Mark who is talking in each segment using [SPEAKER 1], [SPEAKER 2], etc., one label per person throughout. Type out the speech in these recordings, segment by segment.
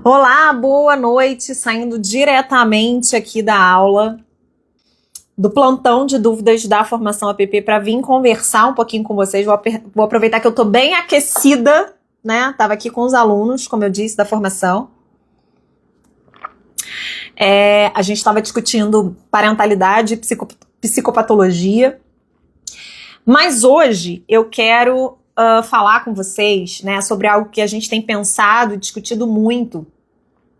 [SPEAKER 1] Olá, boa noite, saindo diretamente aqui da aula, do plantão de dúvidas da Formação APP para vir conversar um pouquinho com vocês. Vou aproveitar que eu tô bem aquecida, né? Tava aqui com os alunos, como eu disse, da formação. A gente estava discutindo parentalidade e psicopatologia, mas hoje eu quero falar com vocês, né, sobre algo que a gente tem pensado e discutido muito,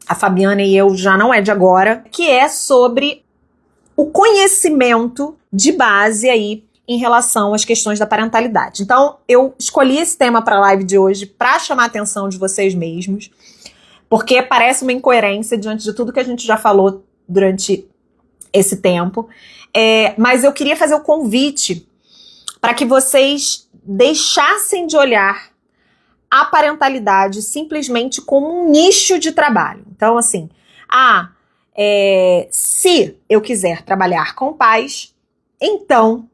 [SPEAKER 1] a Fabiana e eu, já não é de agora, que é sobre o conhecimento de base aí em relação às questões da parentalidade. Então, eu escolhi esse tema para a live de hoje para chamar a atenção de vocês mesmos, porque parece uma incoerência diante de tudo que a gente já falou durante esse tempo, mas eu queria fazer o convite para que vocês deixassem de olhar a parentalidade simplesmente como um nicho de trabalho. Então, assim, se eu quiser trabalhar com pais, então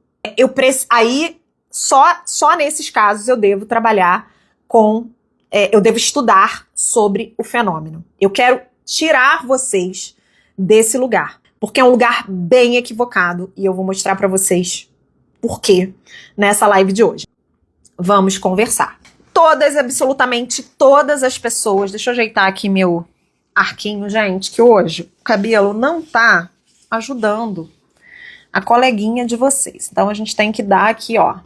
[SPEAKER 1] aí só nesses casos eu devo trabalhar eu devo estudar sobre o fenômeno. Eu quero tirar vocês desse lugar, porque é um lugar bem equivocado e eu vou mostrar para vocês por quê nessa live de hoje. Vamos conversar. Absolutamente todas as pessoas, deixa eu ajeitar aqui meu arquinho, gente, que hoje o cabelo não tá ajudando a coleguinha de vocês. Então a gente tem que dar aqui, ó,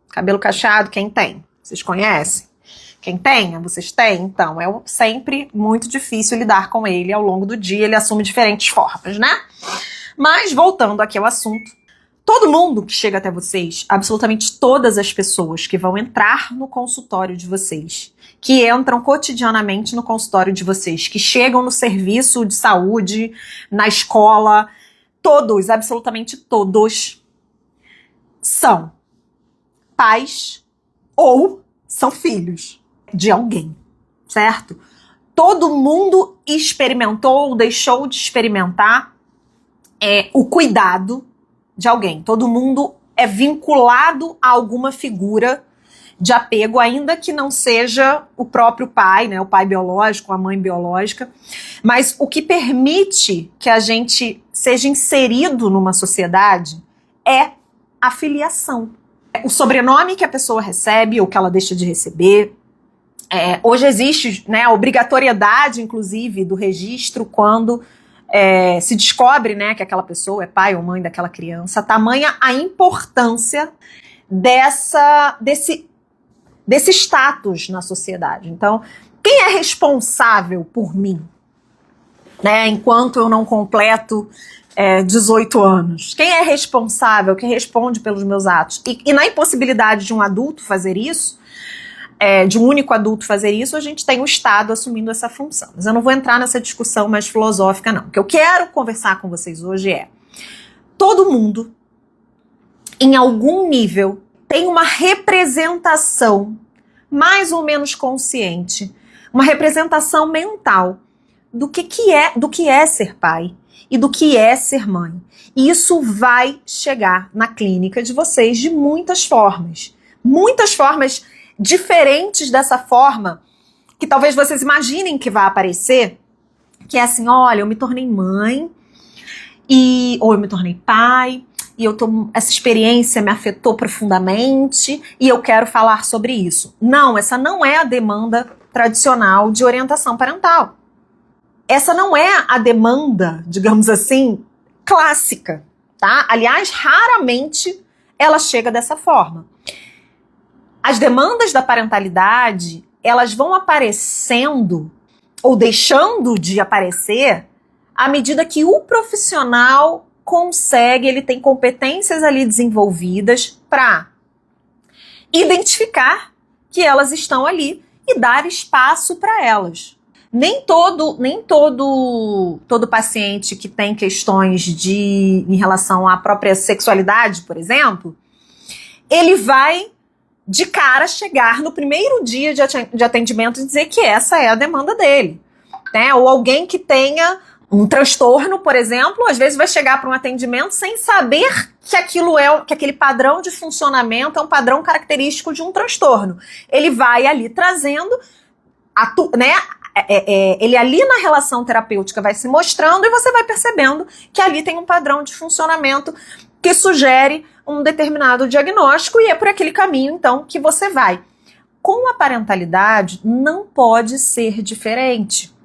[SPEAKER 1] cabelo cacheado, quem tem? Vocês conhecem? Quem tem? Vocês têm? Então, é sempre muito difícil lidar com ele ao longo do dia, ele assume diferentes formas, né? Mas, voltando aqui ao assunto, todo mundo que chega até vocês, absolutamente todas as pessoas que vão entrar no consultório de vocês, que entram cotidianamente no consultório de vocês, que chegam no serviço de saúde, na escola, todos, absolutamente todos, são pais ou são filhos de alguém, certo? Todo mundo experimentou ou deixou de experimentar o cuidado de alguém. Todo mundo é vinculado a alguma figura de apego, ainda que não seja o próprio pai, né, o pai biológico, a mãe biológica, mas o que permite que a gente seja inserido numa sociedade é a filiação. O sobrenome que a pessoa recebe ou que ela deixa de receber. Hoje existe, né, a obrigatoriedade, inclusive, do registro quando se descobre, né, que aquela pessoa é pai ou mãe daquela criança. Tamanha a importância desse status na sociedade. Então, quem é responsável por mim, né, enquanto eu não completo 18 anos? Quem é responsável, quem responde pelos meus atos? E na impossibilidade de um adulto fazer isso, de um único adulto fazer isso, a gente tem o Estado assumindo essa função. Mas eu não vou entrar nessa discussão mais filosófica, não. O que eu quero conversar com vocês hoje todo mundo, em algum nível, tem uma representação mais ou menos consciente, uma representação mental do que é ser pai e do que é ser mãe. E isso vai chegar na clínica de vocês de muitas formas diferentes dessa forma que talvez vocês imaginem que vai aparecer, que é assim, olha, eu me tornei mãe, ou eu me tornei pai, e essa experiência me afetou profundamente, e eu quero falar sobre isso. Não, essa não é a demanda tradicional de orientação parental. Essa não é a demanda, digamos assim, clássica, tá? Aliás, raramente ela chega dessa forma. As demandas da parentalidade, elas vão aparecendo ou deixando de aparecer à medida que o profissional ele tem competências ali desenvolvidas para identificar que elas estão ali e dar espaço para elas. Nem todo paciente que tem questões em relação à própria sexualidade, por exemplo, ele vai de cara chegar no primeiro dia de atendimento e dizer que essa é a demanda dele, né? Ou alguém que tenha um transtorno, por exemplo, às vezes vai chegar para um atendimento sem saber que aquele padrão de funcionamento é um padrão característico de um transtorno. Ele vai ali trazendo, né, ele ali na relação terapêutica vai se mostrando e você vai percebendo que ali tem um padrão de funcionamento que sugere um determinado diagnóstico e é por aquele caminho, então, que você vai. Com a parentalidade, não pode ser diferente.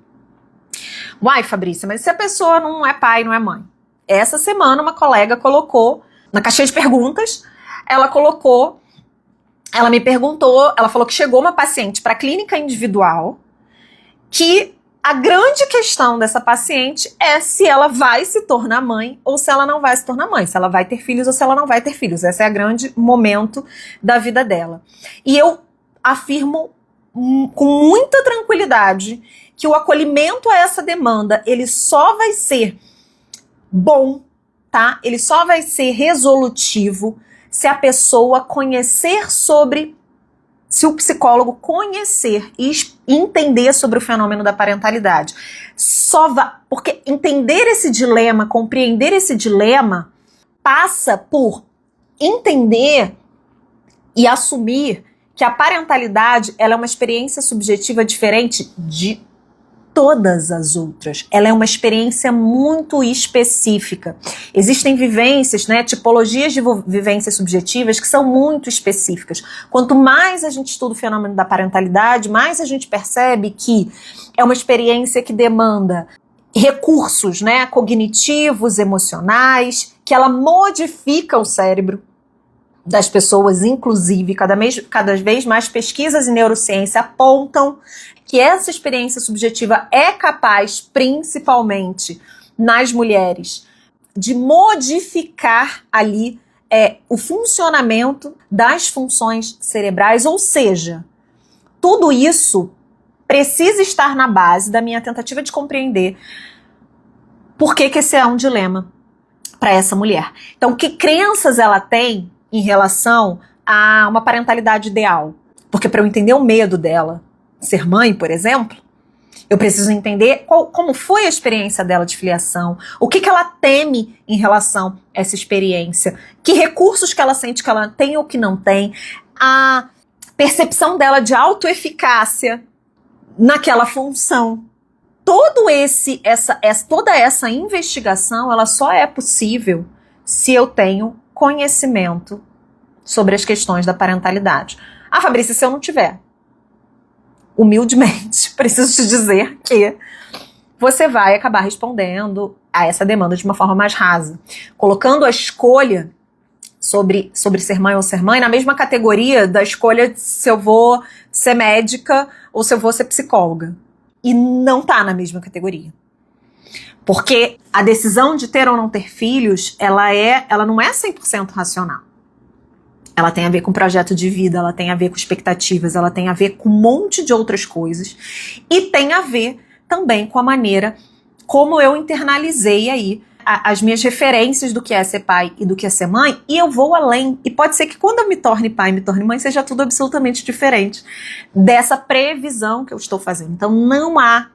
[SPEAKER 1] Uai, Fabrícia, mas se a pessoa não é pai, não é mãe? Essa semana uma colega colocou, na caixinha de perguntas, ela me perguntou, ela falou que chegou uma paciente para a clínica individual, que a grande questão dessa paciente é se ela vai se tornar mãe ou se ela não vai se tornar mãe, se ela vai ter filhos ou se ela não vai ter filhos. Esse é o grande momento da vida dela. E eu afirmo com muita tranquilidade que o acolhimento a essa demanda, ele só vai ser bom, tá? Ele só vai ser resolutivo se a pessoa conhecer sobre, se o psicólogo conhecer e entender sobre o fenômeno da parentalidade. Porque entender esse dilema, compreender esse dilema, passa por entender e assumir que a parentalidade, ela é uma experiência subjetiva diferente de todas as outras. Ela é uma experiência muito específica. Existem vivências, né, tipologias de vivências subjetivas que são muito específicas. Quanto mais a gente estuda o fenômeno da parentalidade, mais a gente percebe que é uma experiência que demanda recursos, né, cognitivos, emocionais, que ela modifica o cérebro das pessoas, inclusive, cada vez mais pesquisas em neurociência apontam que essa experiência subjetiva é capaz, principalmente nas mulheres, de modificar ali o funcionamento das funções cerebrais, ou seja, tudo isso precisa estar na base da minha tentativa de compreender por que esse é um dilema para essa mulher. Então, que crenças ela tem em relação a uma parentalidade ideal? Porque para eu entender o medo dela ser mãe, por exemplo, eu preciso entender como foi a experiência dela de filiação, o que ela teme em relação a essa experiência, que recursos que ela sente que ela tem ou que não tem, a percepção dela de autoeficácia naquela função. Toda essa investigação, ela só é possível se eu tenho conhecimento sobre as questões da parentalidade. Ah, Fabrícia, se eu não tiver, humildemente, preciso te dizer que você vai acabar respondendo a essa demanda de uma forma mais rasa, colocando a escolha sobre ser mãe ou ser mãe na mesma categoria da escolha de se eu vou ser médica ou se eu vou ser psicóloga. E não tá na mesma categoria. Porque a decisão de ter ou não ter filhos, ela não é 100% racional. Ela tem a ver com projeto de vida, ela tem a ver com expectativas, ela tem a ver com um monte de outras coisas. E tem a ver também com a maneira como eu internalizei aí as minhas referências do que é ser pai e do que é ser mãe, e eu vou além. E pode ser que quando eu me torne pai e me torne mãe, seja tudo absolutamente diferente dessa previsão que eu estou fazendo. Então não há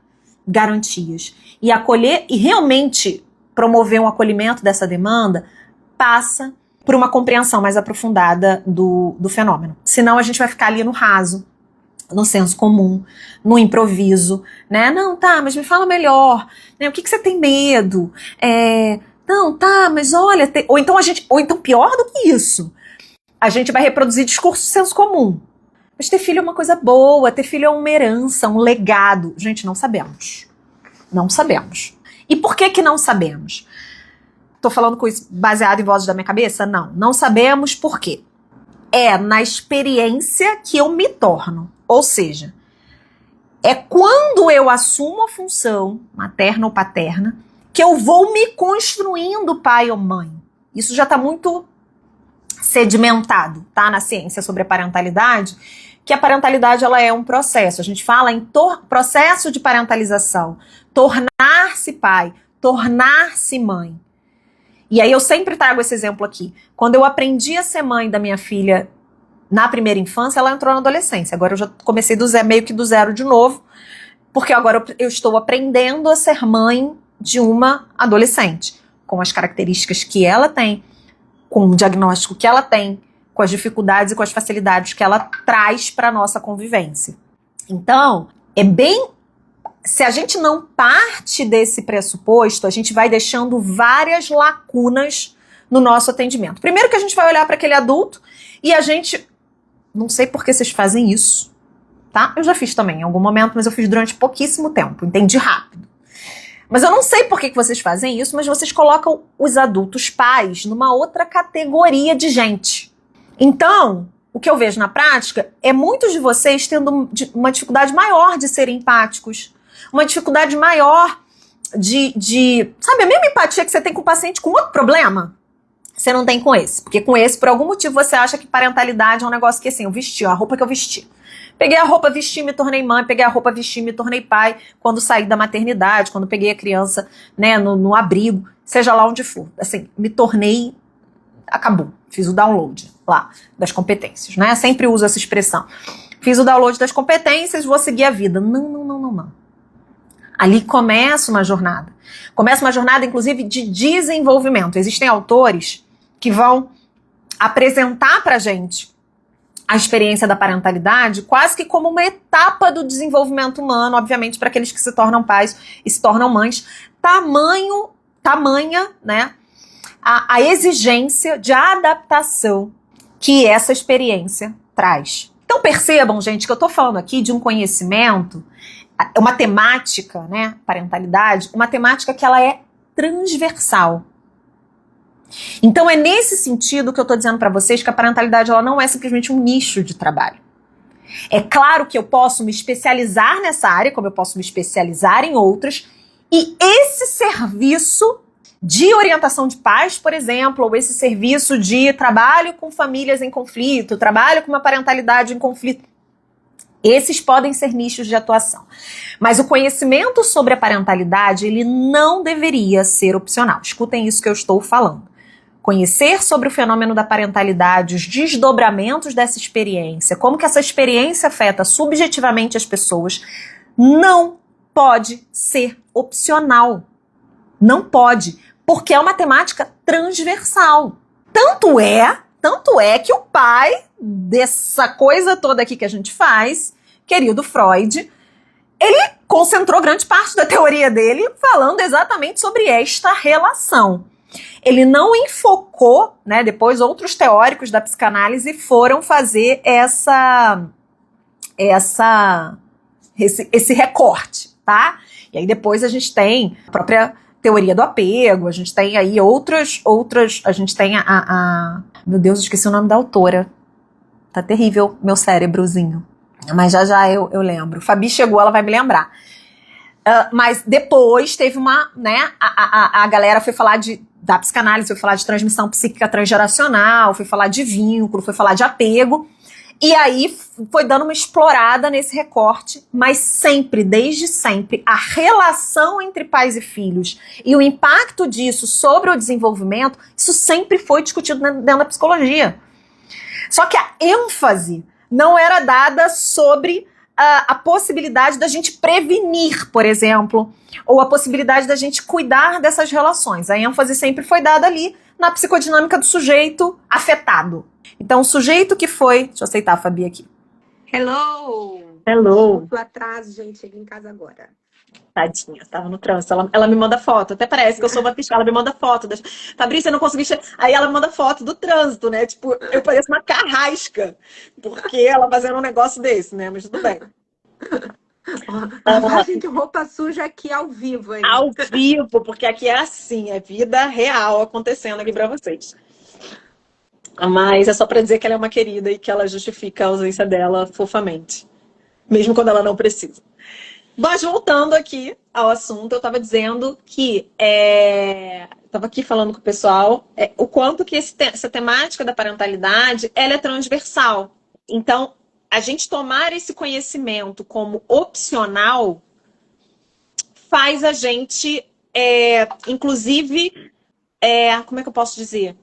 [SPEAKER 1] garantias. E acolher, e realmente promover um acolhimento dessa demanda, passa por uma compreensão mais aprofundada do fenômeno. Senão a gente vai ficar ali no raso, no senso comum, no improviso, né? Não, tá, mas me fala melhor, né? O que você tem medo? Não, tá, mas olha... Ou então pior do que isso, a gente vai reproduzir discurso de senso comum. Mas ter filho é uma coisa boa, ter filho é uma herança, um legado. Gente, não sabemos. Não sabemos. E por que não sabemos? Tô falando com isso baseado em vozes da minha cabeça? Não sabemos por quê. É na experiência que eu me torno. Ou seja, é quando eu assumo a função materna ou paterna que eu vou me construindo pai ou mãe. Isso já está muito sedimentado, tá, na ciência sobre a parentalidade, que a parentalidade ela é um processo. A gente fala em processo de parentalização, tornar-se pai, tornar-se mãe. E aí eu sempre trago esse exemplo aqui. Quando eu aprendi a ser mãe da minha filha na primeira infância, ela entrou na adolescência. Agora eu já comecei meio que do zero de novo, porque agora eu estou aprendendo a ser mãe de uma adolescente, com as características que ela tem, com o diagnóstico que ela tem, com as dificuldades e com as facilidades que ela traz para a nossa convivência. Então, é bem se a gente não parte desse pressuposto, a gente vai deixando várias lacunas no nosso atendimento. Primeiro que a gente vai olhar para aquele adulto e a gente... Não sei por que vocês fazem isso, tá? Eu já fiz também em algum momento, mas eu fiz durante pouquíssimo tempo, entendi rápido. Mas eu não sei por que vocês fazem isso, mas vocês colocam os adultos pais numa outra categoria de gente. Então, o que eu vejo na prática é muitos de vocês tendo uma dificuldade maior de serem empáticos, uma dificuldade maior sabe, a mesma empatia que você tem com o paciente com outro problema, você não tem com esse. Porque com esse, por algum motivo, você acha que parentalidade é um negócio que assim, eu vesti, a roupa que eu vesti. Peguei a roupa, vesti, me tornei mãe, peguei a roupa, vesti, me tornei pai, quando saí da maternidade, quando peguei a criança, né, no abrigo, seja lá onde for. Assim, me tornei, acabou. Fiz o download lá das competências, né? Sempre uso essa expressão. Fiz o download das competências, vou seguir a vida. Não. Ali começa uma jornada. Começa uma jornada, inclusive, de desenvolvimento. Existem autores que vão apresentar pra gente a experiência da parentalidade quase que como uma etapa do desenvolvimento humano, obviamente, para aqueles que se tornam pais e se tornam mães. Tamanha, né, a exigência de adaptação que essa experiência traz. Então percebam, gente, que eu estou falando aqui de um conhecimento, uma temática, né, parentalidade, uma temática que ela é transversal. Então é nesse sentido que eu estou dizendo para vocês que a parentalidade ela não é simplesmente um nicho de trabalho. É claro que eu posso me especializar nessa área, como eu posso me especializar em outras, e esse serviço de orientação de pais, por exemplo, ou esse serviço de trabalho com famílias em conflito, trabalho com uma parentalidade em conflito, esses podem ser nichos de atuação. Mas o conhecimento sobre a parentalidade, ele não deveria ser opcional. Escutem isso que eu estou falando. Conhecer sobre o fenômeno da parentalidade, os desdobramentos dessa experiência, como que essa experiência afeta subjetivamente as pessoas, não pode ser opcional. Não pode, porque é uma temática transversal. Tanto é que o pai dessa coisa toda aqui que a gente faz, querido Freud, ele concentrou grande parte da teoria dele falando exatamente sobre esta relação. Ele não enfocou, né, depois outros teóricos da psicanálise foram fazer esse recorte, tá? E aí depois a gente tem a própria teoria do apego, a gente tem aí outras, a gente tem meu Deus, esqueci o nome da autora. Tá terrível meu cérebrozinho. Mas já eu lembro. Fabi chegou, ela vai me lembrar. Mas depois teve uma, né, a galera foi falar da psicanálise, foi falar de transmissão psíquica transgeracional, foi falar de vínculo, foi falar de apego, e aí foi dando uma explorada nesse recorte, mas sempre, desde sempre, a relação entre pais e filhos e o impacto disso sobre o desenvolvimento, isso sempre foi discutido dentro da psicologia. Só que a ênfase não era dada sobre a possibilidade da gente prevenir, por exemplo, ou a possibilidade da gente cuidar dessas relações. A ênfase sempre foi dada ali na psicodinâmica do sujeito afetado. Então, o sujeito que foi... Deixa eu aceitar a Fabi aqui.
[SPEAKER 2] Hello!
[SPEAKER 1] Hello!
[SPEAKER 2] Tô atrás, gente. Cheguei em casa agora.
[SPEAKER 1] Tadinha, tava no trânsito. Ela me manda foto. Até parece que eu sou uma pichada. Ela me manda foto. Fabrícia, eu não consegui chegar. Aí ela me manda foto do trânsito, né? Tipo, eu pareço uma carrasca. Porque ela fazendo um negócio desse, né? Mas tudo bem.
[SPEAKER 2] A gente roupa suja aqui ao vivo, hein?
[SPEAKER 1] Ao vivo, porque aqui é assim. É vida real acontecendo aqui pra vocês. Mas é só pra dizer que ela é uma querida e que ela justifica a ausência dela fofamente. Mesmo quando ela não precisa. Mas voltando aqui ao assunto, eu estava dizendo que estava aqui falando com o pessoal o quanto que essa temática da parentalidade ela é transversal. Então, a gente tomar esse conhecimento como opcional faz a gente, inclusive, como é que eu posso dizer?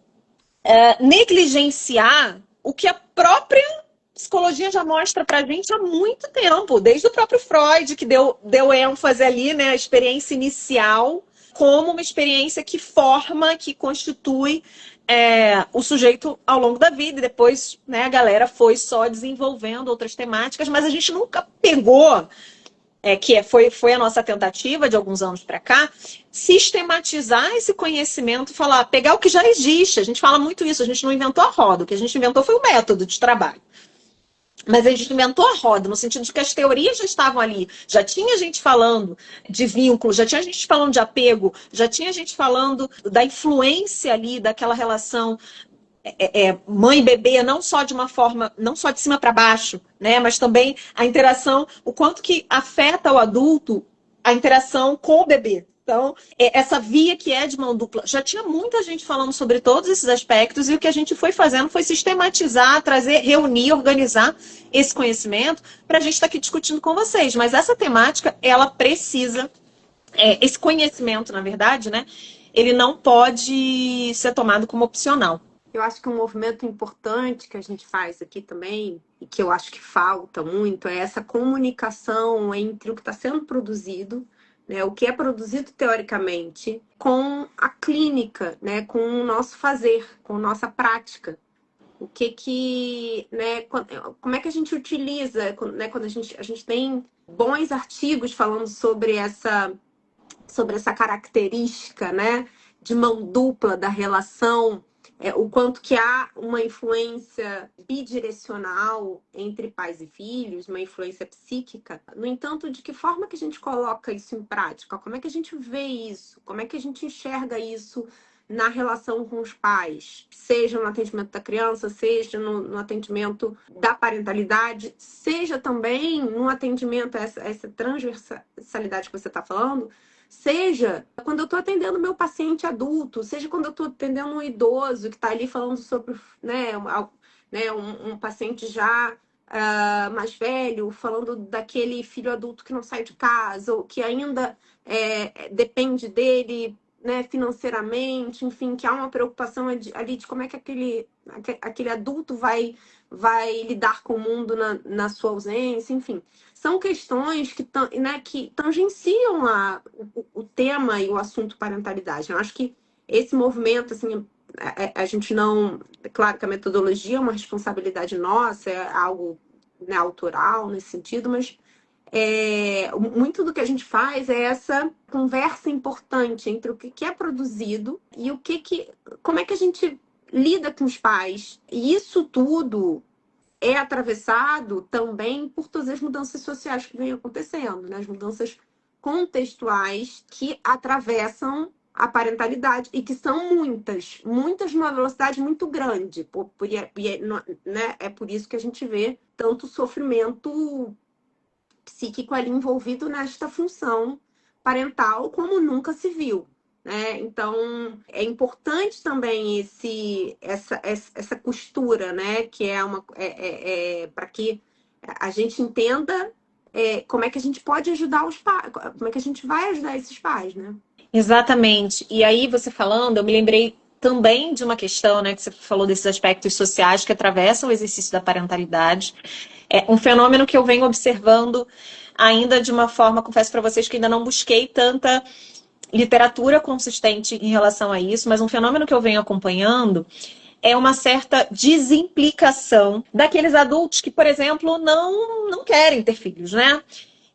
[SPEAKER 1] Negligenciar o que a própria psicologia já mostra pra gente há muito tempo, desde o próprio Freud, que deu ênfase ali, né, a experiência inicial como uma experiência que forma, que constitui o sujeito ao longo da vida. E depois, né, a galera foi só desenvolvendo outras temáticas, mas a gente nunca pegou foi a nossa tentativa de alguns anos para cá, sistematizar esse conhecimento, pegar o que já existe. A gente fala muito isso, a gente não inventou a roda, o que a gente inventou foi o método de trabalho. Mas a gente inventou a roda, no sentido de que as teorias já estavam ali. Já tinha gente falando de vínculo, já tinha gente falando de apego, já tinha gente falando da influência ali, daquela relação mãe e bebê, não só de uma forma, não só de cima para baixo, né? Mas também a interação, o quanto que afeta o adulto a interação com o bebê. Então, essa via que é de mão dupla, já tinha muita gente falando sobre todos esses aspectos, e o que a gente foi fazendo foi sistematizar, trazer, reunir, organizar esse conhecimento para a gente estar aqui discutindo com vocês. Mas essa temática, ela precisa, esse conhecimento, na verdade, né? Ele não pode ser tomado como opcional.
[SPEAKER 2] Eu acho que um movimento importante que a gente faz aqui também, e que eu acho que falta muito, é essa comunicação entre o que está sendo produzido, né, o que é produzido teoricamente, com a clínica, né, com o nosso fazer, com a nossa prática. O né, como é que a gente utiliza, né, quando a gente tem bons artigos falando sobre essa característica, né, de mão dupla da relação, o quanto que há uma influência bidirecional entre pais e filhos, uma influência psíquica. No entanto, de que forma que a gente coloca isso em prática? Como é que a gente vê isso? Como é que a gente enxerga isso na relação com os pais? Seja no atendimento da criança, seja no atendimento da parentalidade, seja também no atendimento a essa transversalidade que você está falando, seja quando eu estou atendendo meu paciente adulto, seja quando eu estou atendendo um idoso que está ali falando sobre, né, um paciente já mais velho, falando daquele filho adulto que não sai de casa, ou que ainda depende dele, né, financeiramente, enfim, que há uma preocupação ali de como é que aquele adulto vai lidar com o mundo na sua ausência, enfim. São questões que tangenciam o tema e o assunto parentalidade. Eu acho que esse movimento, assim, a gente não... Claro que a metodologia é uma responsabilidade nossa, é algo, né, autoral nesse sentido, mas muito do que a gente faz é essa conversa importante entre o que é produzido e como é que a gente lida com os pais. E isso tudo é atravessado também por todas as mudanças sociais que vêm acontecendo, né? As mudanças contextuais que atravessam a parentalidade e que são muitas numa velocidade muito grande. Né? É por isso que a gente vê tanto sofrimento psíquico ali envolvido nesta função parental como nunca se viu. Né? Então, é importante também essa costura, né? Que para que a gente entenda como é que a gente pode ajudar os pais, como é que a gente vai ajudar esses pais, né?
[SPEAKER 1] Exatamente. E aí, você falando, eu me lembrei também de uma questão, né, que você falou desses aspectos sociais que atravessam o exercício da parentalidade. É um fenômeno que eu venho observando ainda de uma forma, confesso para vocês que ainda não busquei tanta literatura consistente em relação a isso, mas um fenômeno que eu venho acompanhando é uma certa desimplicação daqueles adultos que, por exemplo, não querem ter filhos, né?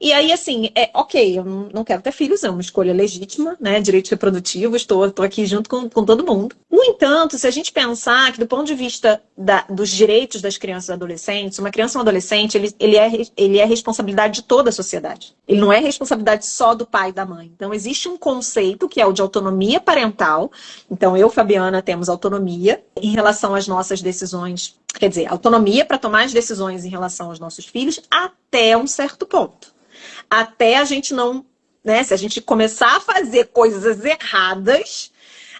[SPEAKER 1] E aí, assim, ok, eu não quero ter filhos, é uma escolha legítima, né? Direitos reprodutivos, estou aqui junto com todo mundo. No entanto, se a gente pensar que do ponto de vista dos direitos das crianças e adolescentes, uma criança e um adolescente, ele é responsabilidade de toda a sociedade. Ele não é responsabilidade só do pai e da mãe. Então, existe um conceito que é o de autonomia parental. Então, eu, Fabiana, temos autonomia em relação às nossas decisões, quer dizer, autonomia para tomar as decisões em relação aos nossos filhos até um certo ponto. Até a gente não, né? Se a gente começar a fazer coisas erradas,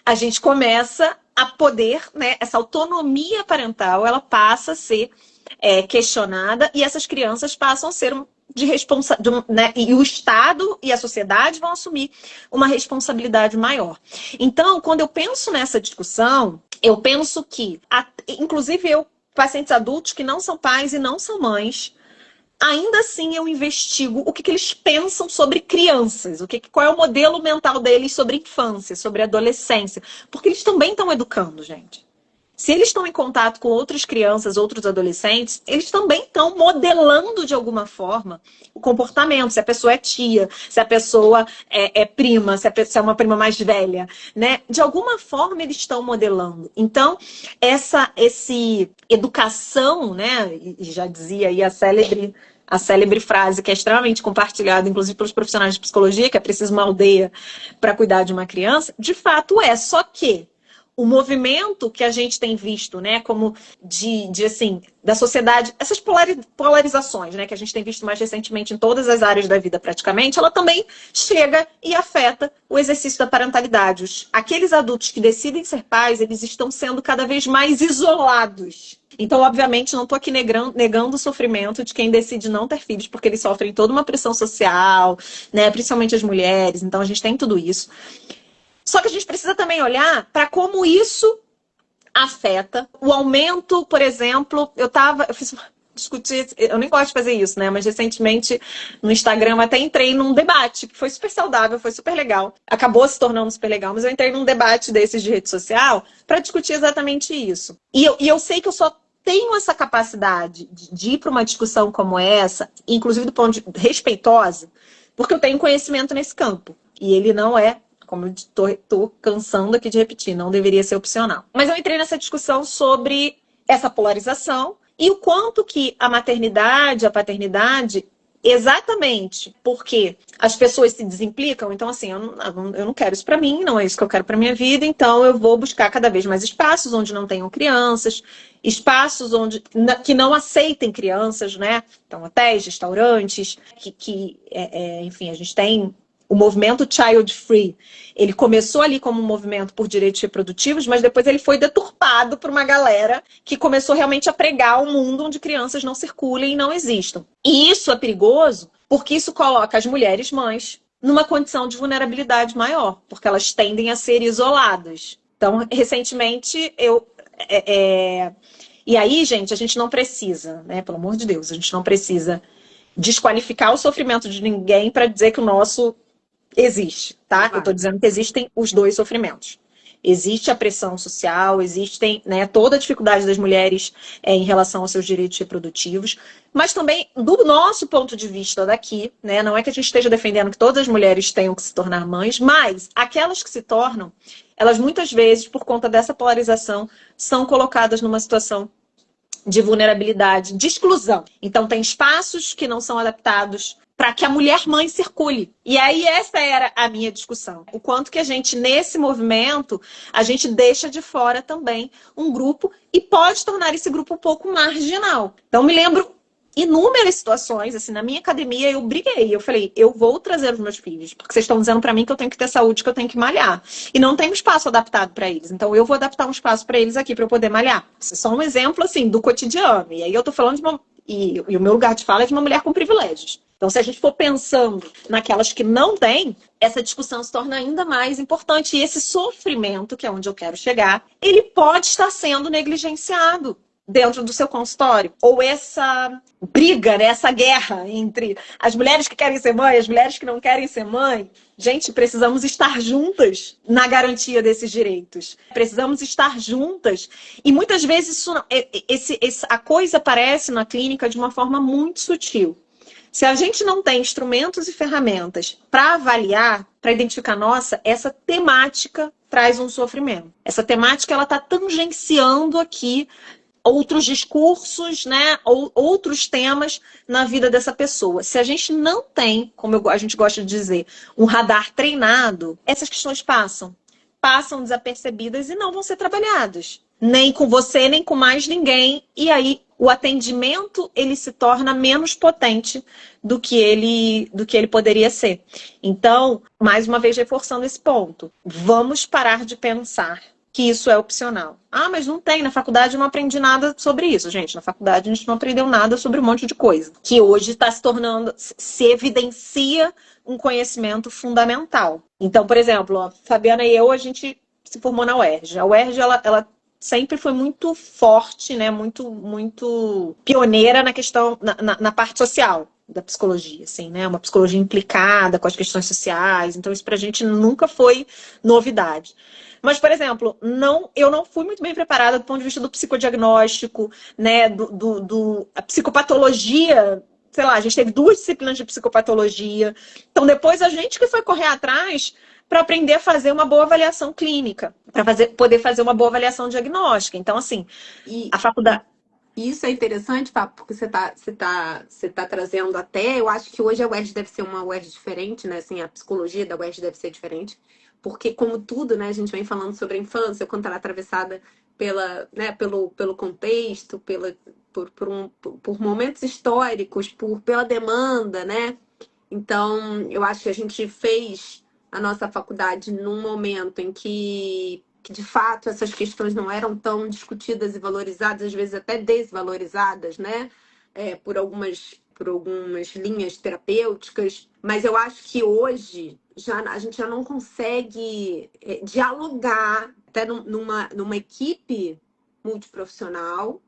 [SPEAKER 1] a gente começa a poder, né? Essa autonomia parental, ela passa a ser questionada e essas crianças passam a ser né? E o Estado e a sociedade vão assumir uma responsabilidade maior. Então, quando eu penso nessa discussão, eu penso que, inclusive pacientes adultos que não são pais e não são mães, ainda assim eu investigo o que eles pensam sobre crianças, qual é o modelo mental deles sobre infância, sobre adolescência, porque eles também estão educando, gente. se eles estão em contato com outras crianças, outros adolescentes, eles também estão modelando de alguma forma o comportamento, se a pessoa é tia, se a pessoa é prima, se é uma prima mais velha, né? De alguma forma eles estão modelando. Então, essa educação, né? E já dizia aí a célebre frase que é extremamente compartilhada, inclusive pelos profissionais de psicologia, que é preciso uma aldeia para cuidar de uma criança, de fato é. Só que o movimento que a gente tem visto, né, como assim, da sociedade, essas polarizações, né, que a gente tem visto mais recentemente em todas as áreas da vida praticamente, ela também chega e afeta o exercício da parentalidade. Aqueles adultos que decidem ser pais, eles estão sendo cada vez mais isolados. Então, obviamente, não estou aqui negando o sofrimento de quem decide não ter filhos, porque eles sofrem toda uma pressão social, né, principalmente as mulheres, então a gente tem tudo isso. Só que a gente precisa também olhar para como isso afeta o aumento, por exemplo, eu nem gosto de fazer isso, né? Mas recentemente no Instagram eu até entrei num debate que foi super saudável, foi super legal. Acabou se tornando super legal, mas eu entrei num debate desses de rede social para discutir exatamente isso. E eu sei que eu só tenho essa capacidade de ir para uma discussão como essa, inclusive do ponto de respeitosa, porque eu tenho conhecimento nesse campo. E ele não é, como eu tô cansando aqui de repetir, não deveria ser opcional. Mas eu entrei nessa discussão sobre essa polarização e o quanto que a maternidade, a paternidade, exatamente porque as pessoas se desimplicam, então assim, eu não quero isso pra mim, não é isso que eu quero pra minha vida, então eu vou buscar cada vez mais espaços onde não tenham crianças, espaços que não aceitem crianças, né? Então, hotéis, restaurantes, enfim, a gente tem o movimento Child Free. Ele começou ali como um movimento por direitos reprodutivos, mas depois ele foi deturpado por uma galera que começou realmente a pregar um mundo onde crianças não circulem e não existam. E isso é perigoso porque isso coloca as mulheres mães numa condição de vulnerabilidade maior, porque elas tendem a ser isoladas. Então, recentemente, E aí, gente, a gente não precisa, né? Pelo amor de Deus, a gente não precisa desqualificar o sofrimento de ninguém para dizer que o nosso existe, tá? Eu tô dizendo que existem os dois sofrimentos. Existe a pressão social, existem, né, toda a dificuldade das mulheres em relação aos seus direitos reprodutivos, mas também, do nosso ponto de vista daqui, né, não é que a gente esteja defendendo que todas as mulheres tenham que se tornar mães, mas aquelas que se tornam, elas muitas vezes, por conta dessa polarização, são colocadas numa situação de vulnerabilidade, de exclusão. Então, tem espaços que não são adaptados para que a mulher mãe circule. E aí essa era a minha discussão. O quanto que a gente, nesse movimento, a gente deixa de fora também um grupo e pode tornar esse grupo um pouco marginal. Então, me lembro inúmeras situações, assim, na minha academia eu briguei, eu falei, eu vou trazer os meus filhos, porque vocês estão dizendo para mim que eu tenho que ter saúde, que eu tenho que malhar, e não tem um espaço adaptado para eles, então eu vou adaptar um espaço para eles aqui para eu poder malhar. Isso é só um exemplo, assim, do cotidiano, e aí eu tô falando de e o meu lugar de fala é de uma mulher com privilégios. Então, se a gente for pensando naquelas que não têm, essa discussão se torna ainda mais importante. E esse sofrimento, que é onde eu quero chegar, ele pode estar sendo negligenciado dentro do seu consultório. Ou essa briga, né, essa guerra entre as mulheres que querem ser mãe e as mulheres que não querem ser mãe. Gente, precisamos estar juntas na garantia desses direitos. Precisamos estar juntas. E muitas vezes a coisa aparece na clínica de uma forma muito sutil. Se a gente não tem instrumentos e ferramentas para avaliar, para identificar, nossa, essa temática traz um sofrimento. Essa temática ela está tangenciando aqui outros discursos, né, ou outros temas na vida dessa pessoa. Se a gente não tem, como a gente gosta de dizer, um radar treinado, essas questões passam desapercebidas e não vão ser trabalhadas. Nem com você, nem com mais ninguém. E aí o atendimento ele se torna menos potente do que ele poderia ser. Então, mais uma vez reforçando esse ponto, vamos parar de pensar que isso é opcional. Ah, mas não tem, na faculdade eu não aprendi nada sobre isso. Gente, na faculdade a gente não aprendeu nada sobre um monte de coisa. Que hoje está se tornando, se evidencia um conhecimento fundamental. Então, por exemplo, a Fabiana e eu, a gente se formou na UERJ. A UERJ, ela sempre foi muito forte, né? Muito pioneira na questão, na parte social da psicologia, assim, né? Uma psicologia implicada com as questões sociais. Então, isso pra gente nunca foi novidade. Mas, por exemplo, eu não fui muito bem preparada do ponto de vista do psicodiagnóstico, né? A psicopatologia. Sei lá, a gente teve 2 disciplinas de psicopatologia. Então, depois a gente que foi correr atrás para aprender a fazer uma boa avaliação clínica, para poder fazer uma boa avaliação diagnóstica. Então, assim, a faculdade.
[SPEAKER 2] Isso é interessante, Papo, porque você tá trazendo até. Eu acho que hoje a UERJ deve ser uma UERJ diferente, né? Assim, a psicologia da UERJ deve ser diferente. Porque, como tudo, né, a gente vem falando sobre a infância, quanto ela é atravessada pelo contexto, por momentos históricos, pela demanda, né? Então, eu acho que a gente fez a nossa faculdade num momento em que de fato essas questões não eram tão discutidas e valorizadas, às vezes até desvalorizadas, né? Por algumas linhas terapêuticas. Mas eu acho que hoje a gente já não consegue dialogar até numa equipe multiprofissional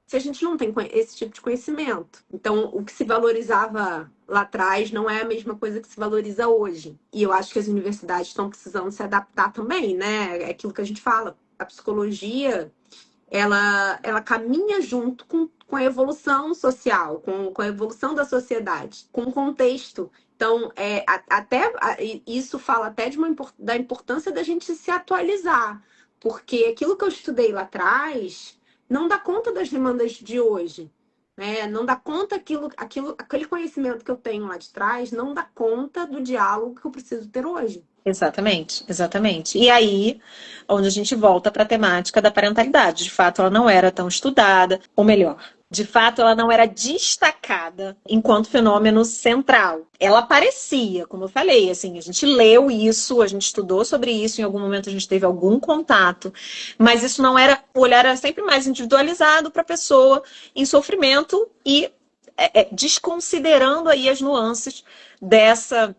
[SPEAKER 2] se a gente não tem esse tipo de conhecimento. Então, o que se valorizava lá atrás não é a mesma coisa que se valoriza hoje. E eu acho que as universidades estão precisando se adaptar também, né? É aquilo que a gente fala. A psicologia, ela caminha junto com a evolução social, com a evolução da sociedade, com o contexto. Então, isso fala até da importância da gente se atualizar. Porque aquilo que eu estudei lá atrás não dá conta das demandas de hoje, né? Não dá conta aquele conhecimento que eu tenho lá de trás, não dá conta do diálogo que eu preciso ter hoje.
[SPEAKER 1] Exatamente, exatamente. E aí, onde a gente volta para a temática da parentalidade. De fato, ela não era tão estudada, ou melhor, de fato, ela não era destacada enquanto fenômeno central. Ela aparecia, como eu falei, assim, a gente leu isso, a gente estudou sobre isso, em algum momento a gente teve algum contato, mas isso não era, o olhar era sempre mais individualizado para a pessoa em sofrimento e desconsiderando aí as nuances dessa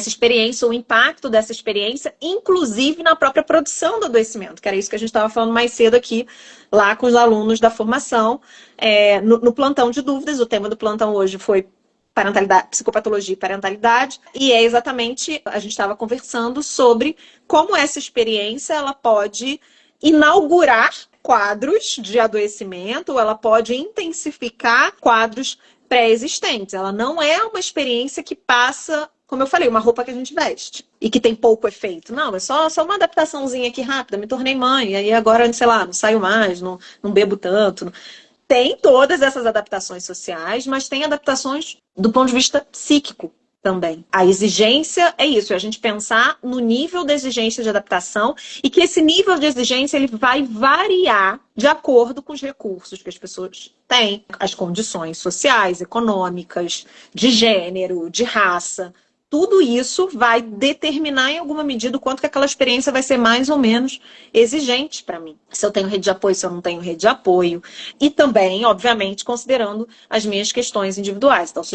[SPEAKER 1] experiência, o impacto dessa experiência, inclusive na própria produção do adoecimento, que era isso que a gente estava falando mais cedo aqui, lá com os alunos da formação, no plantão de dúvidas. O tema do plantão hoje foi parentalidade, psicopatologia e parentalidade, e é exatamente, a gente estava conversando sobre como essa experiência ela pode inaugurar quadros de adoecimento, ou ela pode intensificar quadros pré-existentes. Ela não é uma experiência que passa, como eu falei, uma roupa que a gente veste e que tem pouco efeito. Não, é só uma adaptaçãozinha aqui rápida. Me tornei mãe, e aí agora, sei lá, não saio mais, não bebo tanto. Tem todas essas adaptações sociais, mas tem adaptações do ponto de vista psíquico também. A exigência é isso, é a gente pensar no nível da exigência de adaptação e que esse nível de exigência ele vai variar de acordo com os recursos que as pessoas têm, as condições sociais, econômicas, de gênero, de raça. Tudo isso vai determinar em alguma medida o quanto que aquela experiência vai ser mais ou menos exigente para mim. Se eu tenho rede de apoio, se eu não tenho rede de apoio. E também, obviamente, considerando as minhas questões individuais. Então, se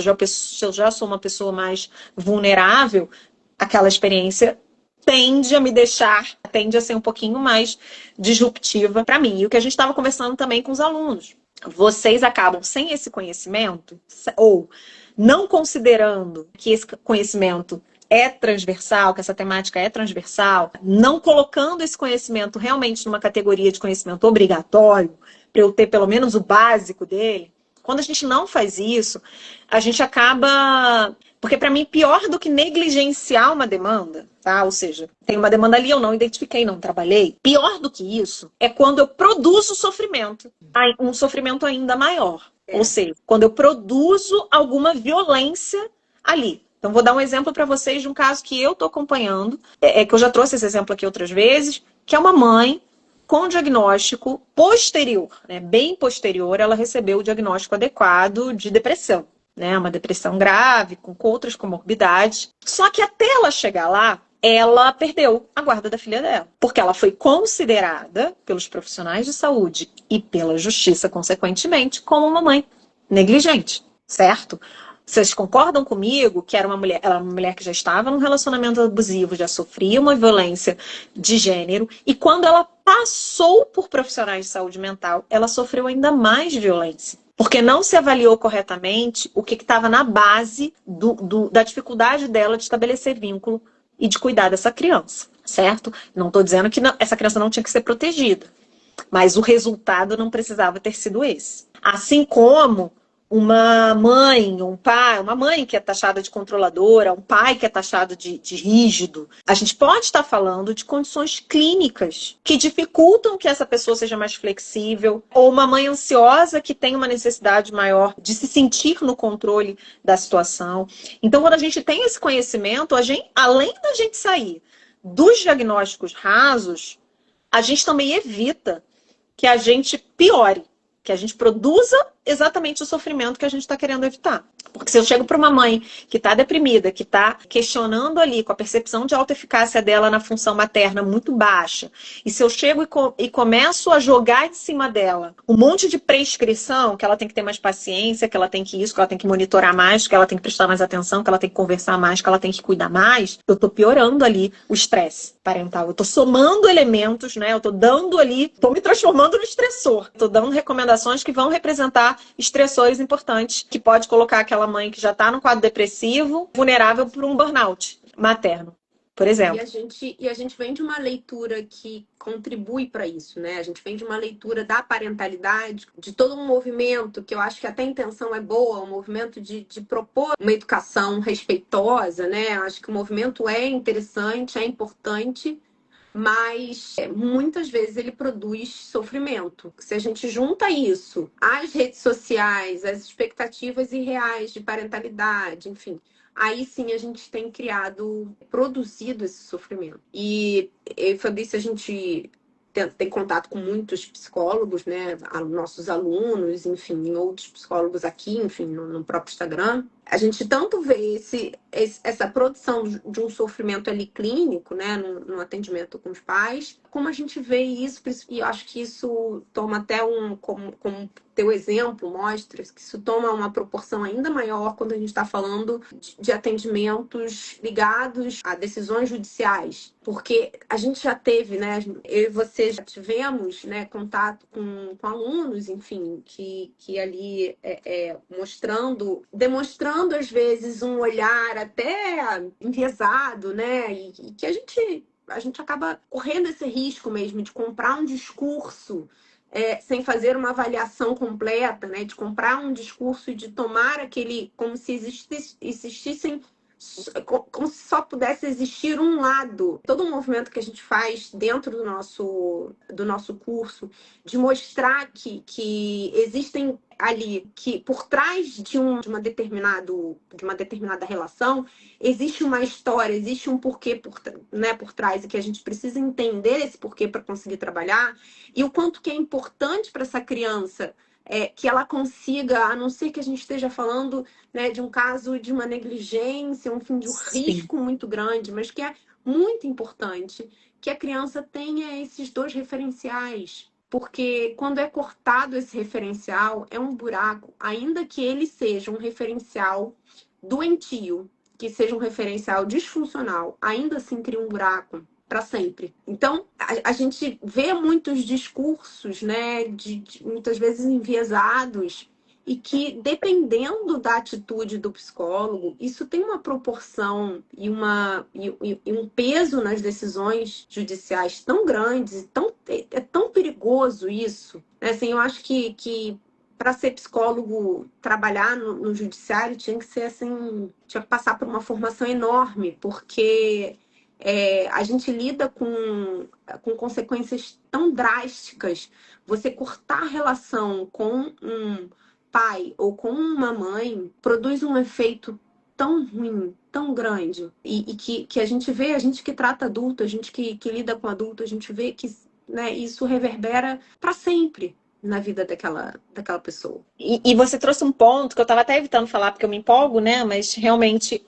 [SPEAKER 1] eu já sou uma pessoa mais vulnerável, aquela experiência tende a ser um pouquinho mais disruptiva para mim. E o que a gente estava conversando também com os alunos. Vocês acabam sem esse conhecimento, ou não considerando que esse conhecimento é transversal, que essa temática é transversal, não colocando esse conhecimento realmente numa categoria de conhecimento obrigatório, para eu ter pelo menos o básico dele. Quando a gente não faz isso, a gente acaba... Porque para mim, pior do que negligenciar uma demanda, tá? Ou seja, tem uma demanda ali, eu não identifiquei, não trabalhei. Pior do que isso é quando eu produzo sofrimento, um sofrimento ainda maior. Ou seja, quando eu produzo alguma violência ali. Então, vou dar um exemplo para vocês de um caso que eu estou acompanhando, que eu já trouxe esse exemplo aqui outras vezes, que é uma mãe com diagnóstico posterior, né, bem posterior, ela recebeu o diagnóstico adequado de depressão, né, uma depressão grave, com outras comorbidades. Só que até ela chegar lá, ela perdeu a guarda da filha dela, porque ela foi considerada pelos profissionais de saúde e pela justiça, consequentemente, como uma mãe negligente, certo? Vocês concordam comigo que ela era uma mulher que já estava num relacionamento abusivo, já sofria uma violência de gênero, e quando ela passou por profissionais de saúde mental, ela sofreu ainda mais violência. Porque não se avaliou corretamente o que estava na base da dificuldade dela de estabelecer vínculo e de cuidar dessa criança, certo? Não estou dizendo que essa criança não tinha que ser protegida, mas o resultado não precisava ter sido esse. Assim como uma mãe, um pai, uma mãe que é taxada de controladora, um pai que é taxado de rígido, a gente pode estar falando de condições clínicas que dificultam que essa pessoa seja mais flexível, ou uma mãe ansiosa que tem uma necessidade maior de se sentir no controle da situação. Então, quando a gente tem esse conhecimento, além da gente sair dos diagnósticos rasos, a gente também evita que a gente piore, que a gente produza exatamente o sofrimento que a gente está querendo evitar. Porque se eu chego para uma mãe que está deprimida, que está questionando ali com a percepção de autoeficácia dela na função materna muito baixa, e se eu chego e começo a jogar em cima dela um monte de prescrição, que ela tem que ter mais paciência, que ela tem que isso, que ela tem que monitorar mais, que ela tem que prestar mais atenção, que ela tem que conversar mais, que ela tem que cuidar mais, eu estou piorando ali o estresse parental. Eu estou somando elementos, né? Eu estou dando ali, estou me transformando no estressor. Estou dando recomendações que vão representar estressores importantes, que pode colocar aquela mãe que já está no quadro depressivo, vulnerável por um burnout materno, por exemplo.
[SPEAKER 2] E a gente vem de uma leitura que contribui para isso, né? A gente vem de uma leitura da parentalidade, de todo um movimento, que eu acho que até a intenção é boa, um movimento de propor uma educação respeitosa, né? Eu acho que o movimento é interessante, é importante, mas muitas vezes ele produz sofrimento. Se a gente junta isso às redes sociais, às expectativas irreais de parentalidade, enfim, aí sim a gente tem produzido esse sofrimento. E Fabrício, a gente tem contato com muitos psicólogos, né? Nossos alunos, enfim, outros psicólogos aqui, enfim, no próprio Instagram. A gente tanto vê essa produção de um sofrimento ali clínico, né, no atendimento com os pais, como a gente vê isso, e eu acho que isso toma até como teu exemplo mostra, que isso toma uma proporção ainda maior quando a gente está falando de atendimentos ligados a decisões judiciais. Porque a gente já teve, né, eu e você já tivemos, né, contato com alunos, enfim, que ali demonstrando às vezes um olhar até enviesado, né? E que a gente acaba correndo esse risco mesmo de comprar um discurso sem fazer uma avaliação completa, né? De comprar um discurso e de tomar aquele como se existissem como se só pudesse existir um lado. Todo um movimento que a gente faz dentro do nosso curso, de mostrar que existem ali, que por trás de uma determinada relação, existe uma história, existe um porquê por trás, e que a gente precisa entender esse porquê para conseguir trabalhar, e o quanto que é importante para essa criança que ela consiga, a não ser que a gente esteja falando, né, de um caso de uma negligência, um fim de um risco muito grande, mas que é muito importante que a criança tenha esses dois referenciais. Porque quando é cortado esse referencial, é um buraco, ainda que ele seja um referencial doentio, que seja um referencial disfuncional, ainda assim cria um buraco para sempre. Então, a gente vê muitos discursos, né, muitas vezes enviesados, e que, dependendo da atitude do psicólogo, isso tem uma proporção e um peso nas decisões judiciais tão grandes, é tão perigoso isso. Assim, eu acho que para ser psicólogo, trabalhar no judiciário tinha que ser assim, tinha que passar por uma formação enorme, porque a gente lida com consequências tão drásticas. Você cortar a relação com um pai ou com uma mãe produz um efeito tão ruim, tão grande, e que a gente vê, a gente que trata adulto, a gente que lida com adulto, a gente vê que, né, isso reverbera para sempre na vida daquela pessoa.
[SPEAKER 1] E você trouxe um ponto que eu estava até evitando falar porque eu me empolgo, né? Mas realmente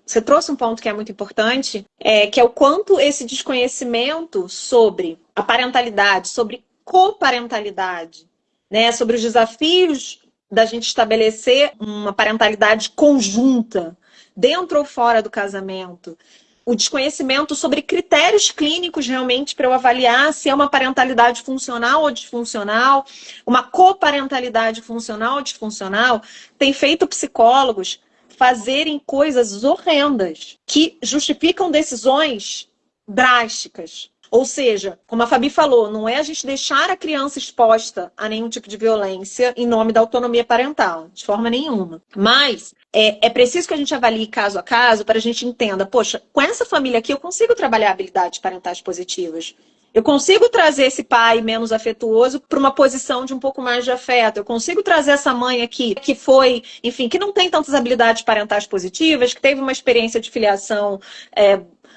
[SPEAKER 1] você trouxe um ponto que é muito importante, que é o quanto esse desconhecimento sobre a parentalidade, sobre coparentalidade, né, sobre os desafios da gente estabelecer uma parentalidade conjunta, dentro ou fora do casamento, o desconhecimento sobre critérios clínicos realmente para eu avaliar se é uma parentalidade funcional ou disfuncional, uma coparentalidade funcional ou disfuncional, tem feito psicólogos fazerem coisas horrendas que justificam decisões drásticas. Ou seja, como a Fabi falou, não é a gente deixar a criança exposta a nenhum tipo de violência em nome da autonomia parental, de forma nenhuma. Mas é preciso que a gente avalie caso a caso para a gente entenda, poxa, com essa família aqui eu consigo trabalhar habilidades parentais positivas. Eu consigo trazer esse pai menos afetuoso para uma posição de um pouco mais de afeto. Eu consigo trazer essa mãe aqui que foi, enfim, que não tem tantas habilidades parentais positivas, que teve uma experiência de filiação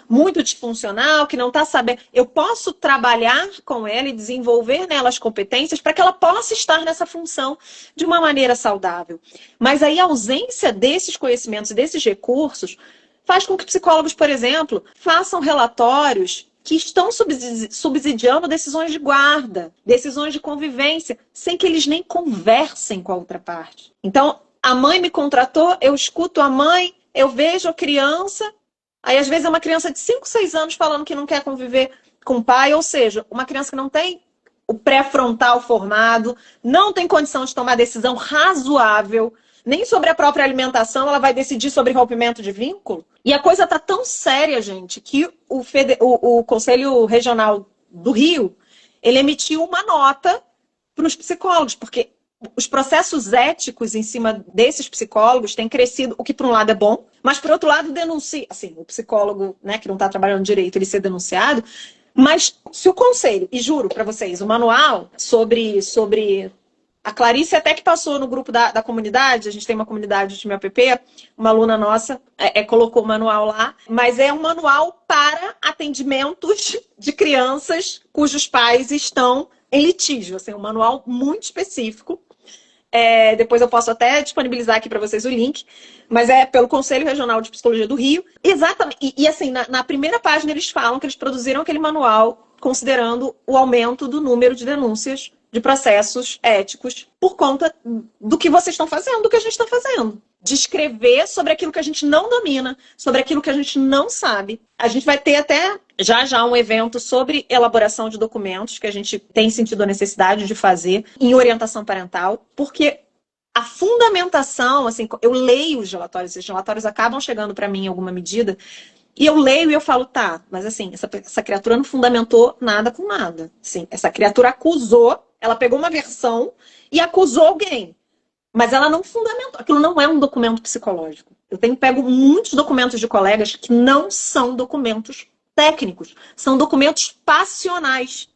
[SPEAKER 1] muito disfuncional, que não está sabendo. Eu posso trabalhar com ela e desenvolver nela as competências para que ela possa estar nessa função de uma maneira saudável. Mas aí a ausência desses conhecimentos e desses recursos faz com que psicólogos, por exemplo, façam relatórios que estão subsidiando decisões de guarda, decisões de convivência, sem que eles nem conversem com a outra parte. Então, a mãe me contratou, eu escuto a mãe, eu vejo a criança, aí às vezes é uma criança de 5, 6 anos falando que não quer conviver com o pai, ou seja, uma criança que não tem o pré-frontal formado, não tem condição de tomar decisão razoável, nem sobre a própria alimentação, ela vai decidir sobre rompimento de vínculo. E a coisa tá tão séria, gente, que o Conselho Regional do Rio, ele emitiu uma nota para os psicólogos, porque os processos éticos em cima desses psicólogos têm crescido, o que por um lado é bom, mas por outro lado denuncia, assim, o psicólogo, né, que não está trabalhando direito, ele ser denunciado, mas se o conselho, e juro para vocês, o manual sobre a Clarice até que passou no grupo da comunidade, a gente tem uma comunidade de meu app, uma aluna nossa colocou o manual lá, mas é um manual para atendimentos de crianças cujos pais estão em litígio, assim, um manual muito específico. Depois eu posso até disponibilizar aqui para vocês o link, mas é pelo Conselho Regional de Psicologia do Rio. Exatamente, e assim, na primeira página eles falam que eles produziram aquele manual considerando o aumento do número de denúncias de processos éticos por conta do que vocês estão fazendo, do que a gente está fazendo. De escrever sobre aquilo que a gente não domina, sobre aquilo que a gente não sabe. A gente vai ter até já um evento sobre elaboração de documentos, que a gente tem sentido a necessidade de fazer em orientação parental, porque a fundamentação, assim, eu leio os relatórios, esses relatórios acabam chegando para mim em alguma medida, e eu leio e eu falo, tá, mas assim, essa criatura não fundamentou nada com nada. Assim, essa criatura acusou, ela pegou uma versão e acusou alguém. Mas ela não fundamentou. Aquilo não é um documento psicológico. Eu tenho pego muitos documentos de colegas que não são documentos técnicos. São documentos passionais.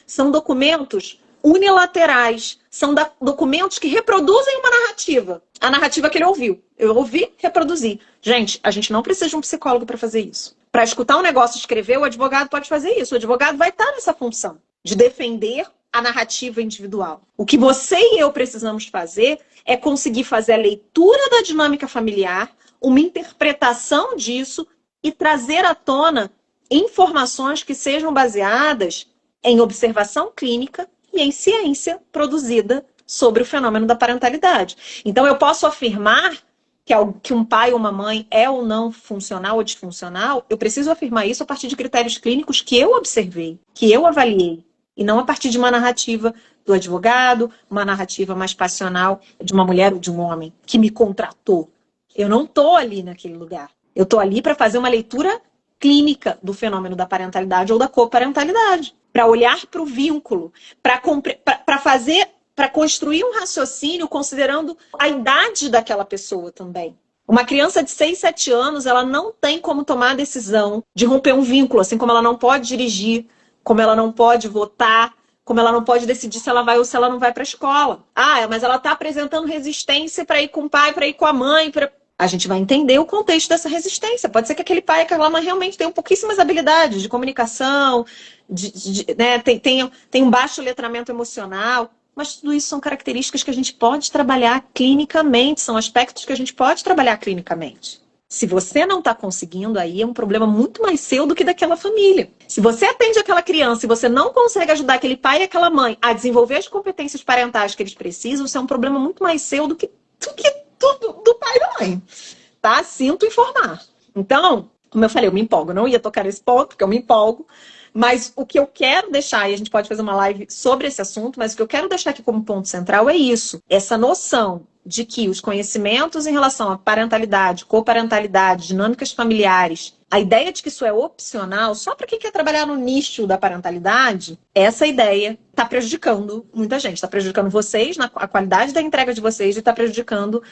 [SPEAKER 1] São documentos unilaterais. São documentos que reproduzem uma narrativa. A narrativa que ele ouviu. Eu ouvi, reproduzi. Gente, a gente não precisa de um psicólogo para fazer isso. Para escutar um negócio e escrever, o advogado pode fazer isso. O advogado vai estar nessa função de defender a narrativa individual. O que você e eu precisamos fazer é conseguir fazer a leitura da dinâmica familiar, uma interpretação disso e trazer à tona informações que sejam baseadas em observação clínica e em ciência produzida sobre o fenômeno da parentalidade. Então, eu posso afirmar que um pai ou uma mãe é ou não funcional ou disfuncional, eu preciso afirmar isso a partir de critérios clínicos que eu observei, que eu avaliei. E não a partir de uma narrativa do advogado, uma narrativa mais passional de uma mulher ou de um homem que me contratou. Eu não estou ali naquele lugar. Eu estou ali para fazer uma leitura clínica do fenômeno da parentalidade ou da coparentalidade. Para olhar para o vínculo, para construir um raciocínio considerando a idade daquela pessoa também. Uma criança de 6, 7 anos, ela não tem como tomar a decisão de romper um vínculo, assim como ela não pode dirigir, como ela não pode votar, como ela não pode decidir se ela vai ou se ela não vai para a escola. Ah, mas ela está apresentando resistência para ir com o pai, para ir com a mãe. A gente vai entender o contexto dessa resistência. Pode ser que aquele pai e aquela mãe realmente tenham pouquíssimas habilidades de comunicação, né, tem um baixo letramento emocional, mas tudo isso são características que a gente pode trabalhar clinicamente, são aspectos que a gente pode trabalhar clinicamente. Se você não está conseguindo, aí é um problema muito mais seu do que daquela família. Se você atende aquela criança e você não consegue ajudar aquele pai e aquela mãe a desenvolver as competências parentais que eles precisam, isso é um problema muito mais seu do que tudo do pai e da mãe. Tá? Sinto informar. Então, como eu falei, eu me empolgo. Eu não ia tocar nesse ponto, porque eu me empolgo. Mas o que eu quero deixar, e a gente pode fazer uma live sobre esse assunto, mas o que eu quero deixar aqui como ponto central é isso. Essa noção de que os conhecimentos em relação à parentalidade, coparentalidade, dinâmicas familiares, a ideia de que isso é opcional, só para quem quer trabalhar no nicho da parentalidade, essa ideia está prejudicando muita gente. Está prejudicando vocês, a qualidade da entrega de vocês, e está prejudicando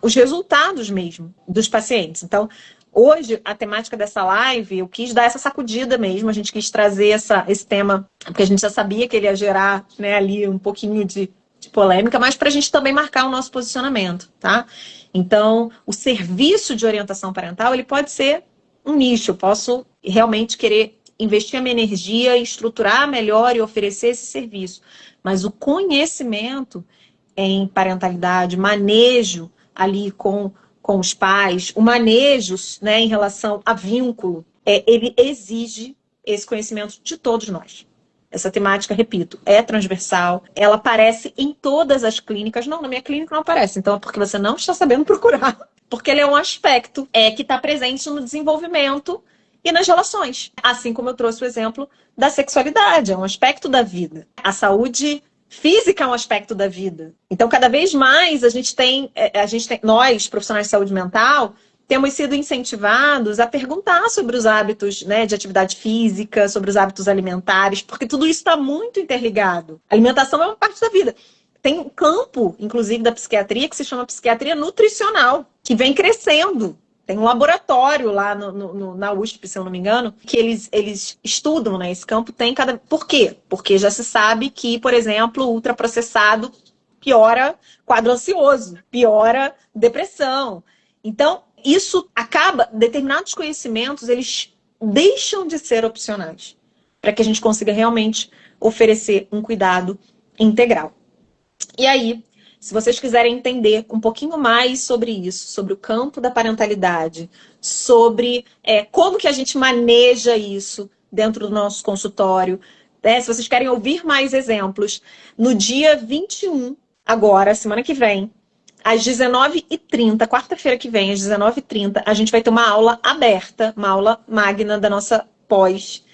[SPEAKER 1] os resultados mesmo dos pacientes. Então, hoje, a temática dessa live, eu quis dar essa sacudida mesmo, a gente quis trazer esse tema, porque a gente já sabia que ele ia gerar, né, ali um pouquinho de polêmica, mas para a gente também marcar o nosso posicionamento, tá? Então, o serviço de orientação parental, ele pode ser um nicho. Eu posso realmente querer investir a minha energia, estruturar melhor e oferecer esse serviço. Mas o conhecimento em parentalidade, manejo ali com os pais, o manejo, né, em relação a vínculo, ele exige esse conhecimento de todos nós. Essa temática, repito, é transversal, ela aparece em todas as clínicas. Não, na minha clínica não aparece, então é porque você não está sabendo procurar. Porque ele é um aspecto que está presente no desenvolvimento e nas relações. Assim como eu trouxe o exemplo da sexualidade, é um aspecto da vida. A saúde física é um aspecto da vida. Então, cada vez mais, nós, profissionais de saúde mental, temos sido incentivados a perguntar sobre os hábitos, né, de atividade física, sobre os hábitos alimentares, porque tudo isso está muito interligado. A alimentação é uma parte da vida. Tem um campo, inclusive, da psiquiatria, que se chama psiquiatria nutricional, que vem crescendo. Tem um laboratório lá na USP, se eu não me engano, que eles estudam, né, esse campo. Por quê? Porque já se sabe que, por exemplo, o ultraprocessado piora quadro ansioso, piora depressão. Então, isso acaba, determinados conhecimentos, eles deixam de ser opcionais, para que a gente consiga realmente oferecer um cuidado integral. E aí, se vocês quiserem entender um pouquinho mais sobre isso, sobre o campo da parentalidade, sobre como que a gente maneja isso dentro do nosso consultório, né? Se vocês querem ouvir mais exemplos, no dia 21, agora, semana que vem, às 19h30, quarta-feira que vem, às 19h30, a gente vai ter uma aula aberta, uma aula magna da nossa pós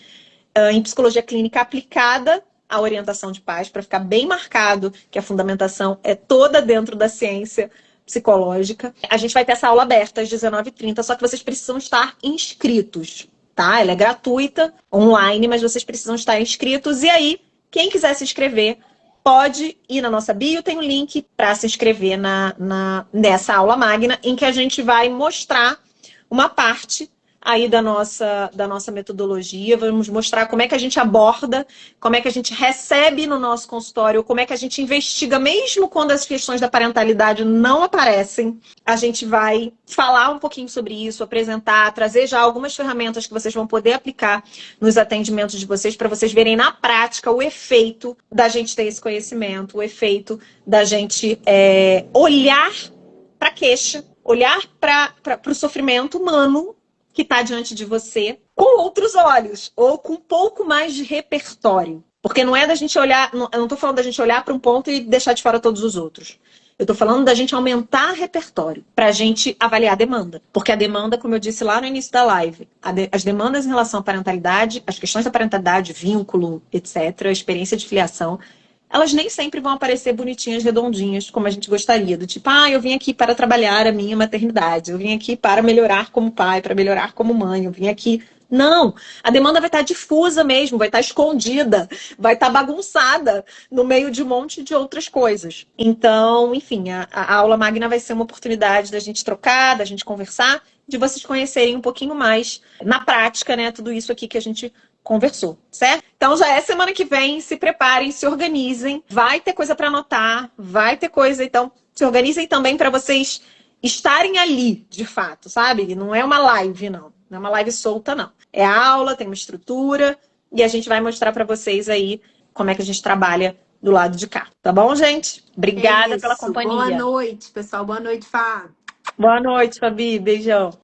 [SPEAKER 1] em psicologia clínica aplicada à orientação de pais, para ficar bem marcado que a fundamentação é toda dentro da ciência psicológica. A gente vai ter essa aula aberta às 19h30, só que vocês precisam estar inscritos, tá? Ela é gratuita, online, mas vocês precisam estar inscritos. E aí, quem quiser se inscrever, pode ir na nossa bio, tem um link para se inscrever nessa aula magna, em que a gente vai mostrar uma parte aí da nossa metodologia. Vamos mostrar como é que a gente aborda, como é que a gente recebe no nosso consultório, como é que a gente investiga, mesmo quando as questões da parentalidade não aparecem. A gente vai falar um pouquinho sobre isso, apresentar, trazer já algumas ferramentas que vocês vão poder aplicar nos atendimentos de vocês, para vocês verem na prática o efeito da gente ter esse conhecimento, o efeito da gente olhar para a queixa, olhar para o sofrimento humano que está diante de você com outros olhos, ou com um pouco mais de repertório. Porque não é da gente olhar, eu não estou falando da gente olhar para um ponto e deixar de fora todos os outros. Eu estou falando da gente aumentar repertório, para a gente avaliar a demanda. Porque a demanda, como eu disse lá no início da live, as demandas em relação à parentalidade, as questões da parentalidade, vínculo, etc., experiência de filiação, elas nem sempre vão aparecer bonitinhas, redondinhas, como a gente gostaria. Do tipo, eu vim aqui para trabalhar a minha maternidade, eu vim aqui para melhorar como pai, para melhorar como mãe, eu vim aqui... Não! A demanda vai estar difusa mesmo, vai estar escondida, vai estar bagunçada no meio de um monte de outras coisas. Então, enfim, a aula magna vai ser uma oportunidade da gente trocar, da gente conversar, de vocês conhecerem um pouquinho mais na prática, né, tudo isso aqui que a gente conversou, certo? Então já é semana que vem, se preparem, se organizem, vai ter coisa para anotar, vai ter coisa, então se organizem também para vocês estarem ali, de fato, sabe? Não é uma live, não é uma live solta, não. É aula, tem uma estrutura, e a gente vai mostrar para vocês aí como é que a gente trabalha do lado de cá, tá bom, gente? Obrigada pela companhia.
[SPEAKER 2] Boa noite, pessoal. Boa noite, Fá.
[SPEAKER 1] Boa noite, Fabi. Beijão.